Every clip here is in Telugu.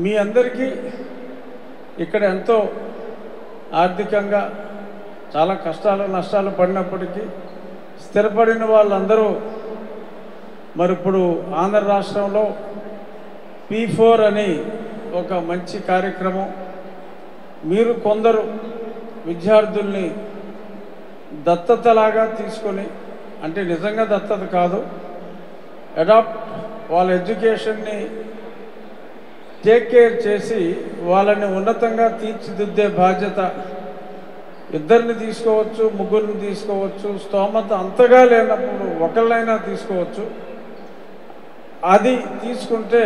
మీ అందరికీ ఇక్కడ ఎంతో ఆర్థికంగా చాలా కష్టాలు నష్టాలు పడినప్పటికీ స్థిరపడిన వాళ్ళందరూ మరి ఇప్పుడు ఆంధ్ర రాష్ట్రంలో P4 అని ఒక మంచి కార్యక్రమం మీరు కొందరు విద్యార్థుల్ని దత్తతలాగా తీసుకొని అంటే నిజంగా దత్తత కాదు అడాప్ట్ వాళ్ళ ఎడ్యుకేషన్ని టేక్ కేర్ చేసి వాళ్ళని ఉన్నతంగా తీర్చిదిద్దే బాధ్యత ఇద్దరిని తీసుకోవచ్చు ముగ్గురిని తీసుకోవచ్చు స్తోమత అంతగా లేనప్పుడు ఒకళ్ళైనా తీసుకోవచ్చు అది తీసుకుంటే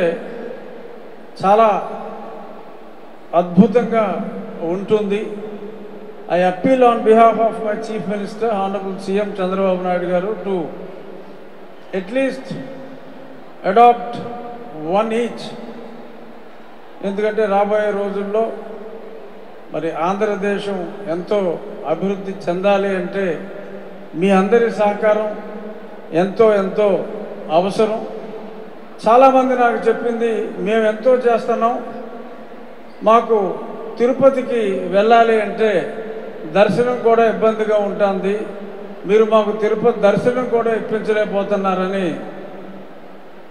చాలా అద్భుతంగా ఉంటుంది I appeal on behalf of my Chief Minister, Honorable CM Chandrababu Naidu garu to at least adopt one each. ఎందుకంటే రాబోయే రోజుల్లో మరి ఆంధ్రదేశం ఎంతో అభివృద్ధి చెందాలి అంటే మీ అందరి సహకారం ఎంతో ఎంతో అవసరం. చాలామంది నాకు చెప్పింది మేము ఎంతో చేస్తున్నాం మాకు తిరుపతికి వెళ్ళాలి అంటే దర్శనం కూడా ఇబ్బందిగా ఉంటుంది మీరు మాకు తిరుపతి దర్శనం కూడా ఇప్పించలేకపోతున్నారని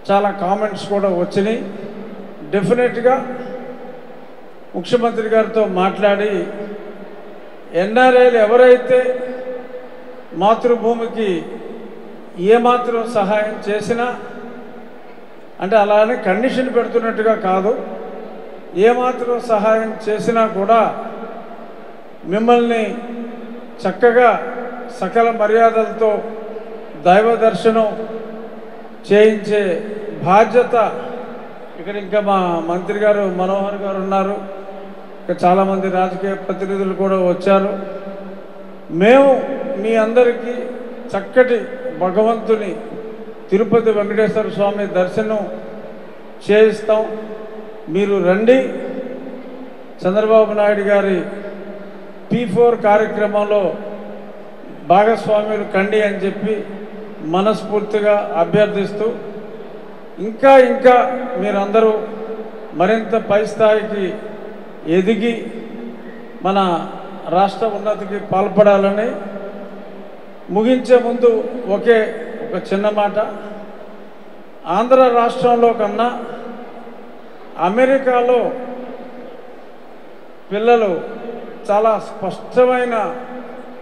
చాలా కామెంట్స్ కూడా వచ్చినాయి. డెఫినెట్గా ముఖ్యమంత్రి గారితో మాట్లాడి ఎన్ఆర్ఐలు ఎవరైతే మాతృభూమికి ఏమాత్రం సహాయం చేసినా అంటే అలానే కండిషన్ పెడుతున్నట్టుగా కాదు ఏమాత్రం సహాయం చేసినా కూడా మిమ్మల్ని చక్కగా సకల మర్యాదలతో దైవ దర్శనం చేయించే బాధ్యత ఇక్కడ ఇంకా మా మంత్రి గారు మనోహర్ గారు ఉన్నారు ఇంకా చాలామంది రాజకీయ ప్రతినిధులు కూడా వచ్చారు. మేము మీ అందరికీ చక్కటి భగవంతుని తిరుపతి వెంకటేశ్వర స్వామి దర్శనం చేయిస్తాం. మీరు రండి చంద్రబాబు నాయుడు గారి P4 కార్యక్రమంలో భాగస్వామ్యులు కండి అని చెప్పి మనస్ఫూర్తిగా అభ్యర్థిస్తూ ఇంకా ఇంకా మీరందరూ మరింత పై స్థాయికి ఎదిగి మన రాష్ట్ర ఉన్నతికి పాల్పడాలని ముగించే ముందు ఒక చిన్న మాట ఆంధ్ర రాష్ట్రంలో కన్నా అమెరికాలో పిల్లలు చాలా స్పష్టమైన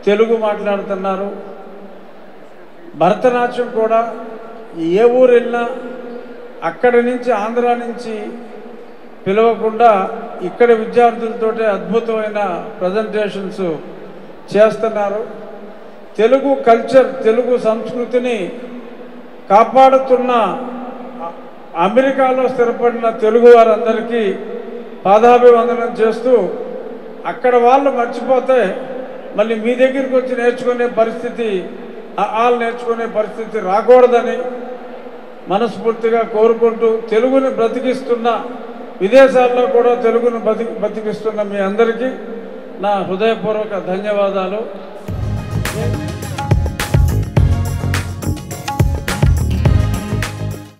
తెలుగు మాట్లాడుతున్నారు. భరతనాట్యం కూడా ఏ ఊరు వెళ్ళినా అక్కడి నుంచి ఆంధ్ర నుంచి పిలవకుండా ఇక్కడ విద్యార్థులతోటే అద్భుతమైన ప్రజెంటేషన్స్ చేస్తున్నారు. తెలుగు కల్చర్ తెలుగు సంస్కృతిని కాపాడుతున్న అమెరికాలో స్థిరపడిన తెలుగు వారందరికీ పాదాభివందనం చేస్తూ అక్కడ వాళ్ళు మర్చిపోతే మళ్ళీ మీ దగ్గరికి వచ్చి నేర్చుకునే పరిస్థితి వాళ్ళు నేర్చుకునే పరిస్థితి రాకూడదని మనస్ఫూర్తిగా కోరుకుంటూ తెలుగుని బ్రతికిస్తున్న విదేశాల్లో కూడా తెలుగును బ్రతికిస్తున్న మీ అందరికీ నా హృదయపూర్వక ధన్యవాదాలు.